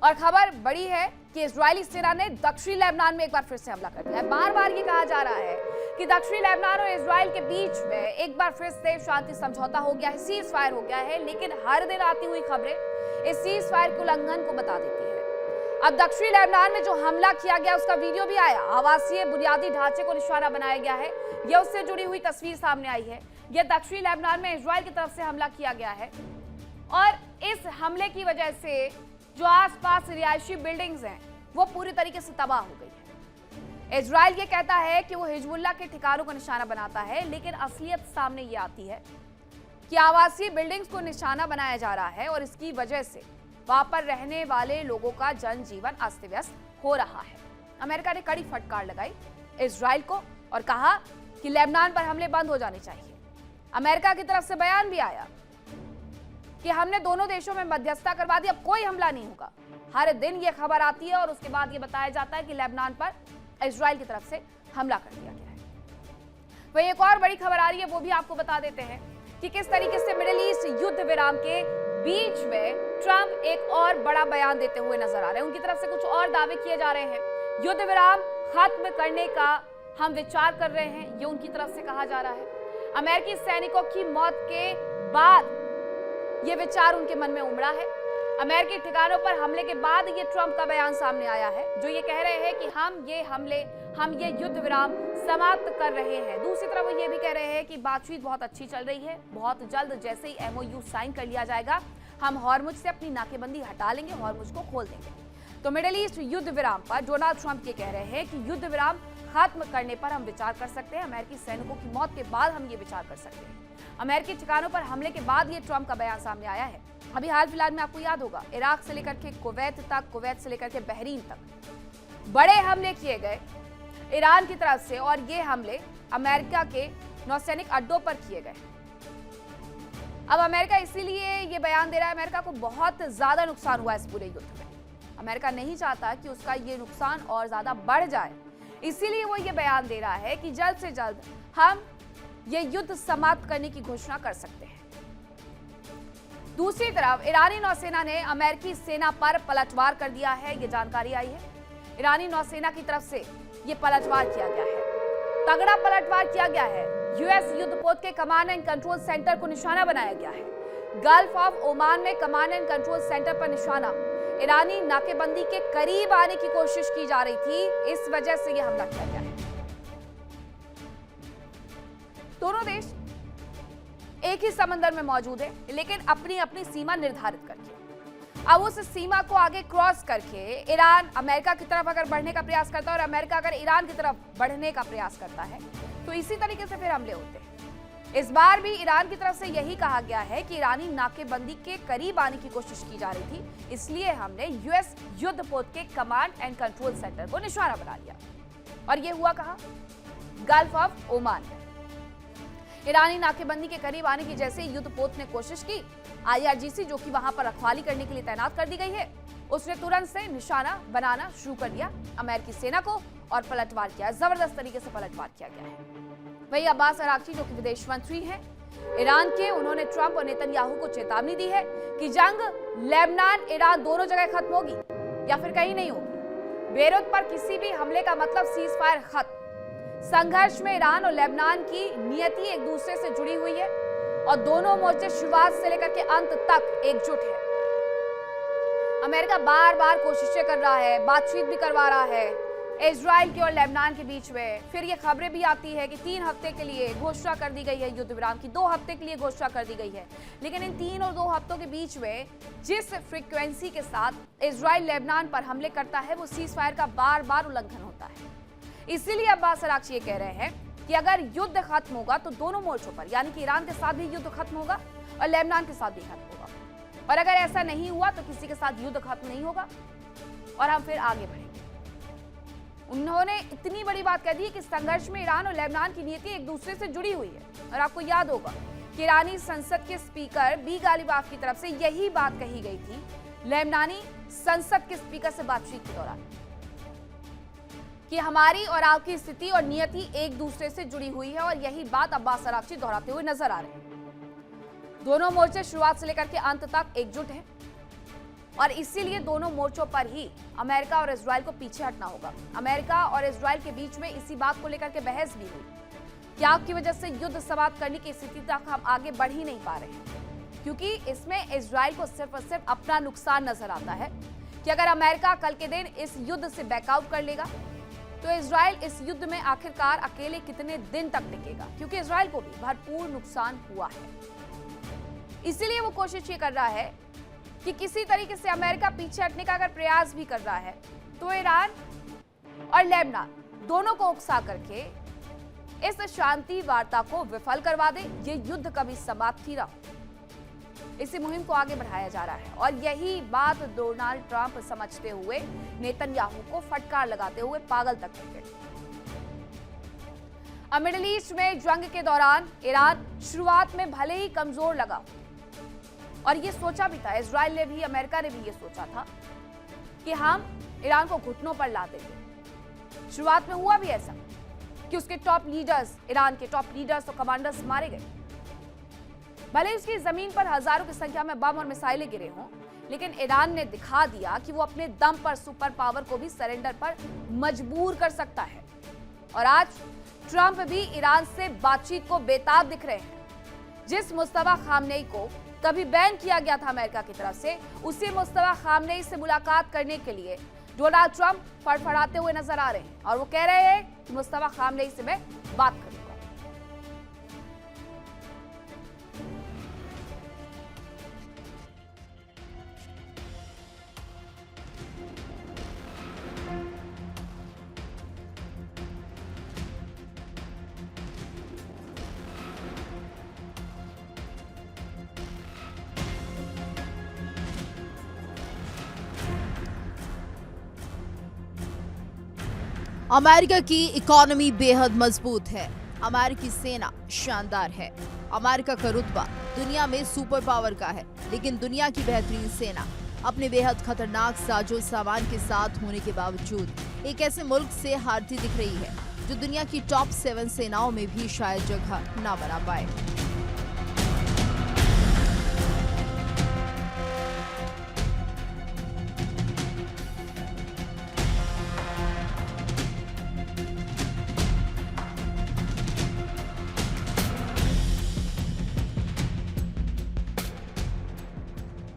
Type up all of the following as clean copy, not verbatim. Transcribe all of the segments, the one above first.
और खबर बड़ी है कि इजरायली सेना ने दक्षिणी लेबनान में एक बार फिर से हमला कर दिया है। बार बार ये कहा जा रहा है कि दक्षिणी लेबनान और इजराइल के बीच में एक बार फिर से शांति समझौता हो गया है, सीज फायर हो गया है, लेकिन हर दिन आती हुई खबरें इस सीज फायर के उल्लंघन को बता देती है। अब दक्षिणी लेबनान में जो हमला किया गया उसका वीडियो भी आया, आवासीय बुनियादी ढांचे को निशाना बनाया गया है, यह उससे जुड़ी हुई तस्वीर सामने आई है। यह दक्षिणी लेबनान में इजराइल की तरफ से हमला किया गया है और इस हमले की वजह से जो आसपास रिहायशी बिल्डिंग्स हैं वो पूरी तरीके से तबाह हो गई है। इजराइल ये कहता है कि वो हिजबुल्लाह के ठिकानों को निशाना बनाता है, लेकिन असलियत सामने ये आती है कि आवासीय बिल्डिंग्स को निशाना बनाया जा रहा है और इसकी वजह से वहां पर रहने वाले लोगों का जनजीवन अस्त व्यस्त हो रहा है। अमेरिका ने कड़ी फटकार लगाई इजराइल को और कहा कि लेबनान पर हमले बंद हो जाने चाहिए। अमेरिका की तरफ से बयान भी आया कि हमने दोनों देशों में मध्यस्थता करवा दी, अब कोई हमला नहीं होगा। हर दिन ये खबर आती है और उसके बाद ये बताया जाता है कि लेबनान पर इजराइल की तरफ से हमला कर दिया गया है। वही एक और बड़ी खबर आ रही है, वो भी आपको बता देते हैं कि किस तरीके से मिडिल ईस्ट युद्ध विराम के बीच में ट्रंप एक और बड़ा बयान देते हुए नजर आ रहे हैं। उनकी तरफ से कुछ और दावे किए जा रहे हैं। युद्ध विराम खत्म करने का हम विचार कर रहे हैं, ये उनकी तरफ से कहा जा रहा है। अमेरिकी सैनिकों की मौत के बाद ये विचार उनके मन में उमड़ा है। अमेरिकी ठिकानों पर हमले के बाद ये ट्रंप का बयान सामने आया है, जो ये कह रहे हैं कि हम ये युद्ध विराम समाप्त कर रहे हैं। दूसरी तरफ वो ये भी कह रहे हैं कि बातचीत बहुत अच्छी चल रही है, बहुत जल्द जैसे ही एमओयू साइन कर लिया जाएगा हम हॉर्मुज से अपनी नाकेबंदी हटा लेंगे, हॉर्मुज को खोल देंगे। तो मिडिल ईस्ट युद्ध विराम पर डोनाल्ड ट्रंप ये कह रहे हैं कि युद्ध विराम खत्म करने पर हम विचार कर सकते हैं, अमेरिकी सैनिकों की मौत के बाद हम ये विचार कर सकते हैं। अमेरिकी ठिकानों पर हमले के बाद ये ट्रंप का बयान सामने आया है। अभी हाल फिलहाल में आपको याद होगा, इराक से लेकर के कुवैत तक, कुवैत से लेकर के बहरीन तक बड़े हमले किए गए ईरान की तरफ से, और ये हमले अमेरिका के नौसैनिक अड्डों पर किए गए। अब अमेरिका इसीलिए ये बयान दे रहा है, अमेरिका को बहुत ज्यादा नुकसान हुआ इस पूरे युद्ध में। अमेरिका नहीं चाहता कि उसका ये नुकसान और ज्यादा बढ़ जाए, इसीलिए वो ये बयान दे रहा है कि जल्द से जल्द हम ये युद्ध समाप्त करने की घोषणा कर सकते हैं। दूसरी तरफ ईरानी नौसेना ने अमेरिकी सेना पर पलटवार कर दिया है, ये जानकारी आई है। ईरानी नौसेना की तरफ से ये पलटवार किया गया है, तगड़ा पलटवार किया गया है। यूएस युद्धपोत के कमांड एंड कंट्रोल सेंटर को निशाना बनाया गया है। गल्फ ऑफ ओमान में कमांड एंड कंट्रोल सेंटर पर निशाना ईरानी नाकेबंदी के करीब आने की कोशिश की जा रही थी, इस वजह से यह हमला किया गया है। दोनों देश एक ही समंदर में मौजूद है, लेकिन अपनी अपनी सीमा निर्धारित करके अब उस सीमा को आगे क्रॉस करके ईरान अमेरिका की तरफ अगर बढ़ने का प्रयास करता है और अमेरिका अगर ईरान की तरफ बढ़ने का प्रयास करता है तो इसी तरीके से फिर हमले होते हैं। इस बार भी ईरान की तरफ से यही कहा गया है कि ईरानी नाकेबंदी के करीब आने की कोशिश की जा रही थी, इसलिए हमने यूएस युद्धपोत के कमांड एंड कंट्रोल सेंटर को निशाना बना लिया। और यह हुआ कहां? Gulf of Oman. ईरानी नाकेबंदी के करीब आने की जैसे ही युद्धपोत ने कोशिश की, आईआरजीसी जो कि वहां पर रखवाली करने के लिए तैनात कर दी गई है, उसने तुरंत से निशाना बनाना शुरू कर दिया अमेरिकी सेना को और पलटवार किया। जबरदस्त तरीके से पलटवार किया गया है। वही अब्बास अराक्ची जो कि विदेश मंत्री हैं ईरान के, उन्होंने ट्रंप और नेतन्याहू को चेतावनी दी है कि जंग लेबनान ईरान दोनों जगह खत्म होगी या फिर कहीं नहीं होगी। बेरूत पर किसी भी हमले का मतलब सीज फायर खत्म। संघर्ष में ईरान और लेबनान की नियति एक दूसरे से जुड़ी हुई है और दोनों मोर्चे शुरुआत से लेकर के अंत तक एकजुट है। अमेरिका बार बार कोशिशें कर रहा है, बातचीत भी करवा रहा है इजराइल के और लेबनान के बीच में। फिर ये खबरें भी आती है कि 3 हफ्ते के लिए घोषणा कर दी गई है युद्ध विराम की, 2 हफ्ते के लिए घोषणा कर दी गई है, लेकिन इन 3 और 2 हफ्तों के बीच में जिस फ्रीक्वेंसी के साथ इजराइल लेबनान पर हमले करता है वो सीज फायर का बार बार उल्लंघन होता है। इसीलिए अब्बास अराक्ची ये कह रहे हैं कि अगर युद्ध खत्म होगा तो दोनों मोर्चों पर, यानी कि ईरान के साथ भी युद्ध खत्म होगा और लेबनान के साथ भी खत्म होगा, और अगर ऐसा नहीं हुआ तो किसी के साथ युद्ध खत्म नहीं होगा और हम फिर आगे बढ़ेंगे। उन्होंने इतनी बड़ी बात कह दी कि संघर्ष में ईरान और लेबनान की नीति एक दूसरे से जुड़ी हुई है। और आपको याद होगा कि ईरानी संसद के स्पीकर बी गालिबाफ की तरफ से यही बात कही गई थी लेबनानी संसद के स्पीकर से बातचीत के दौरान कि हमारी और आपकी स्थिति और नियति एक दूसरे से जुड़ी हुई है, और यही बात अब्बास अराक्ची दोहराते हुए नजर आ रहे हैं। दोनों मोर्चे शुरुआत से लेकर के अंत तक एकजुट हैं और इसीलिए दोनों मोर्चों पर ही अमेरिका और इजराइल को पीछे हटना होगा। अमेरिका और इजराइल के बीच में इसी बात को लेकर के बहस भी हुई कि आपकी वजह से युद्ध समाप्त करने की स्थिति तक हम आगे बढ़ ही नहीं पा रहे हैं, क्योंकि इसमें इजराइल को सिर्फ और सिर्फ अपना नुकसान नजर आता है कि अगर अमेरिका कल के दिन इस युद्ध से बैकआउट कर लेगा तो इजराइल इस युद्ध में आखिरकार अकेले कितने दिन तक टिकेगा, क्योंकि इजराइल को भी भरपूर नुकसान हुआ है। इसीलिए वो कोशिश ये कर रहा है कि किसी तरीके से अमेरिका पीछे हटने का अगर प्रयास भी कर रहा है तो ईरान और लेबनान दोनों को उकसा करके इस शांति वार्ता को विफल करवा दे, ये युद्ध कभी समाप्त ही ना हो। इसी मुहिम को आगे बढ़ाया जा रहा है और यही बात डोनाल्ड ट्रंप समझते हुए नेतन्याहू को फटकार लगाते हुए पागल तक कर गए। अब मिडिल ईस्ट में जंग के दौरान ईरान शुरुआत में भले ही कमजोर लगा और ये सोचा भी था, इजराइल ने भी, अमेरिका ने भी ये सोचा था कि हम ईरान को घुटनों पर ला देंगे। शुरुआत में हुआ भी ऐसा कि उसके टॉप लीडर्स, ईरान के टॉप लीडर्स और कमांडर्स मारे गए। भले उसकी जमीन पर हजारों की संख्या में बम और मिसाइलें गिरे हों, लेकिन ईरान ने दिखा दिया कि वो अपने दम पर सुपर पावर को भी सरेंडर पर मजबूर कर सकता है। और आज ट्रंप भी ईरान से बातचीत को बेताब दिख रहे हैं। जिस मुस्तफा खामनेई को कभी बैन किया गया था अमेरिका की तरफ से, उसी मुस्तफा खामनेई से मुलाकात करने के लिए डोनाल्ड ट्रंप फड़फड़ाते हुए नजर आ रहे हैं और वो कह रहे हैं कि मुस्तफा खामनेई से मैं बात करूंगा। अमेरिका की इकोनॉमी बेहद मजबूत है। अमेरिकी सेना शानदार है। अमेरिका का रुतबा दुनिया में सुपर पावर का है, लेकिन दुनिया की बेहतरीन सेना अपने बेहद खतरनाक साजो सामान के साथ होने के बावजूद एक ऐसे मुल्क से हारती दिख रही है जो दुनिया की टॉप 7 सेनाओं में भी शायद जगह ना बना पाए।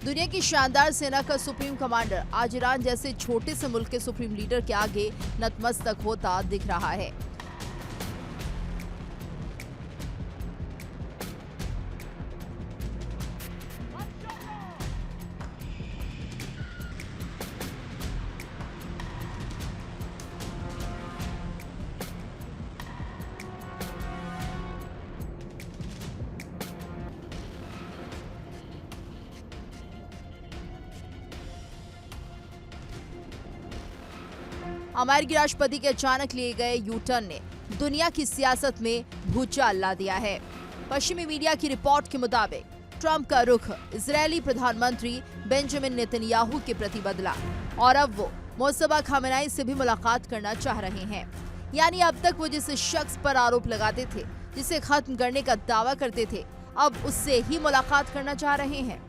दुनिया की शानदार सेना का सुप्रीम कमांडर आज ईरान जैसे छोटे से मुल्क के सुप्रीम लीडर के आगे नतमस्तक होता दिख रहा है। अमेरिकी राष्ट्रपति के अचानक लिए गए यू टर्न ने दुनिया की सियासत में भूचाल ला दिया है। पश्चिमी मीडिया की रिपोर्ट के मुताबिक ट्रंप का रुख इजरायली प्रधानमंत्री बेंजामिन नेतन्याहू के प्रति बदला और अब वो मुस्तफा खामेनेई से भी मुलाकात करना चाह रहे हैं। यानी अब तक वो जिस शख्स पर आरोप लगाते थे, जिसे खत्म करने का दावा करते थे, अब उससे ही मुलाकात करना चाह रहे हैं।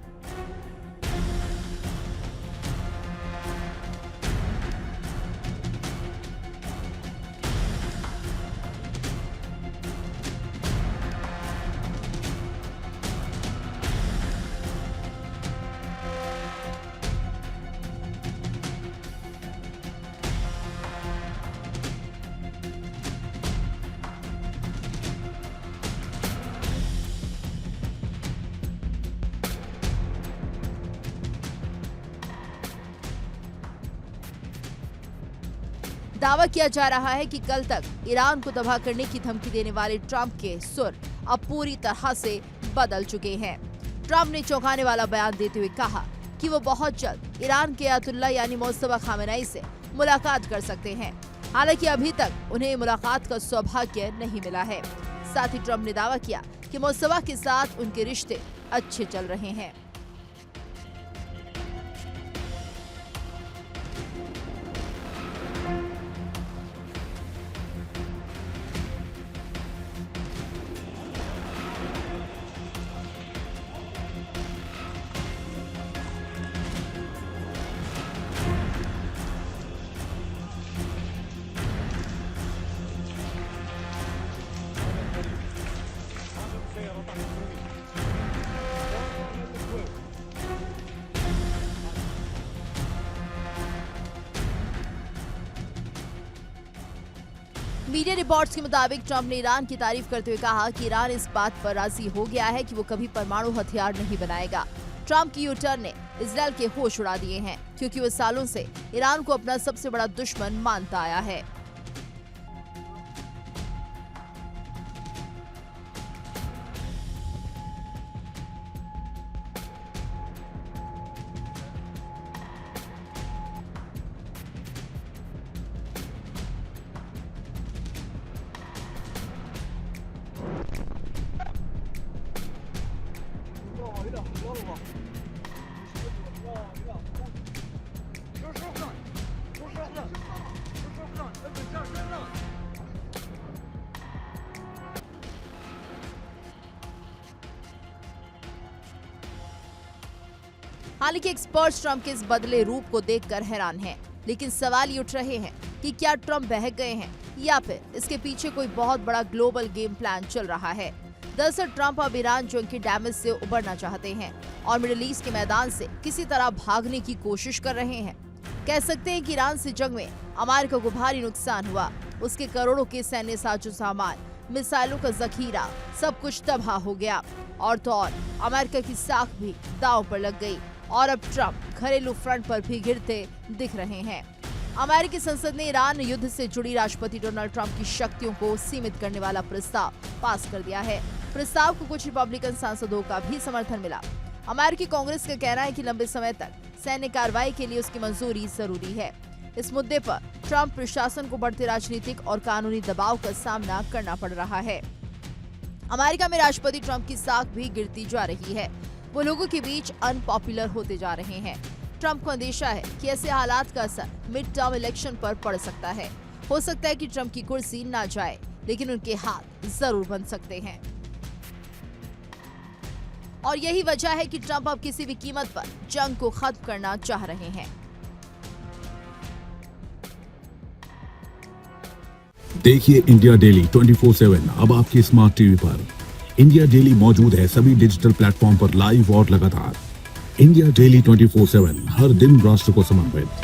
दावा किया जा रहा है कि कल तक ईरान को तबाह करने की धमकी देने वाले ट्रंप के सुर अब पूरी तरह से बदल चुके हैं। ट्रंप ने चौंकाने वाला बयान देते हुए कहा कि वो बहुत जल्द ईरान के अयातुल्ला यानी मुस्तफा खामेनेई से मुलाकात कर सकते हैं। हालांकि अभी तक उन्हें मुलाकात का सौभाग्य नहीं मिला है। साथ ही ट्रंप ने दावा किया कि मुस्तफा के साथ उनके रिश्ते अच्छे चल रहे हैं। मीडिया रिपोर्ट्स के मुताबिक ट्रंप ने ईरान की तारीफ करते हुए कहा कि ईरान इस बात पर राजी हो गया है कि वो कभी परमाणु हथियार नहीं बनाएगा। ट्रंप की यू टर्न ने इजरायल के होश उड़ा दिए हैं, क्योंकि वो सालों से ईरान को अपना सबसे बड़ा दुश्मन मानता आया है। हालांकि एक्सपर्ट्स ट्रंप के इस बदले रूप को देखकर हैरान हैं, लेकिन सवाल ये उठ रहे हैं कि क्या ट्रंप बहक गए हैं या फिर इसके पीछे कोई बहुत बड़ा ग्लोबल गेम प्लान चल रहा है। दरअसल ट्रंप अब ईरान जंग के डैमेज से उबरना चाहते हैं और मिडिल ईस्ट के मैदान से किसी तरह भागने की कोशिश कर रहे हैं। कह सकते हैं कि ईरान से जंग में अमेरिका को भारी नुकसान हुआ। उसके करोड़ों के सैन्य साजो सामान, मिसाइलों का जखीरा, सब कुछ तबाह हो गया और तो और अमेरिका की साख भी दांव पर लग गई और अब ट्रंप घरेलू फ्रंट पर भी गिरते दिख रहे हैं। अमेरिकी संसद ने ईरान युद्ध से जुड़ी राष्ट्रपति डोनाल्ड ट्रंप की शक्तियों को सीमित करने वाला प्रस्ताव पास कर दिया है। प्रस्ताव को कुछ रिपब्लिकन सांसदों का भी समर्थन मिला। अमेरिकी कांग्रेस का कहना है कि लंबे समय तक सैन्य कार्रवाई के लिए उसकी मंजूरी जरूरी है। इस मुद्दे पर ट्रंप प्रशासन को बढ़ते राजनीतिक और कानूनी दबाव का सामना करना पड़ रहा है। अमेरिका में राष्ट्रपति ट्रंप की साख भी गिरती जा रही है। वो लोगों के बीच अनपॉपुलर होते जा रहे हैं। ट्रंप को अंदेशा है कि ऐसे हालात का असर मिड टर्म इलेक्शन पर पड़ सकता है। हो सकता है कि ट्रंप की कुर्सी ना जाए, लेकिन उनके हाथ जरूर बन सकते हैं। और यही वजह है कि ट्रंप अब किसी भी कीमत पर जंग को खत्म करना चाह रहे हैं। देखिए इंडिया डेली 24/7 अब आपके स्मार्ट टीवी पर। इंडिया डेली मौजूद है सभी डिजिटल प्लेटफॉर्म पर लाइव और लगातार। इंडिया डेली 24/7 हर दिन राष्ट्र को समर्पित।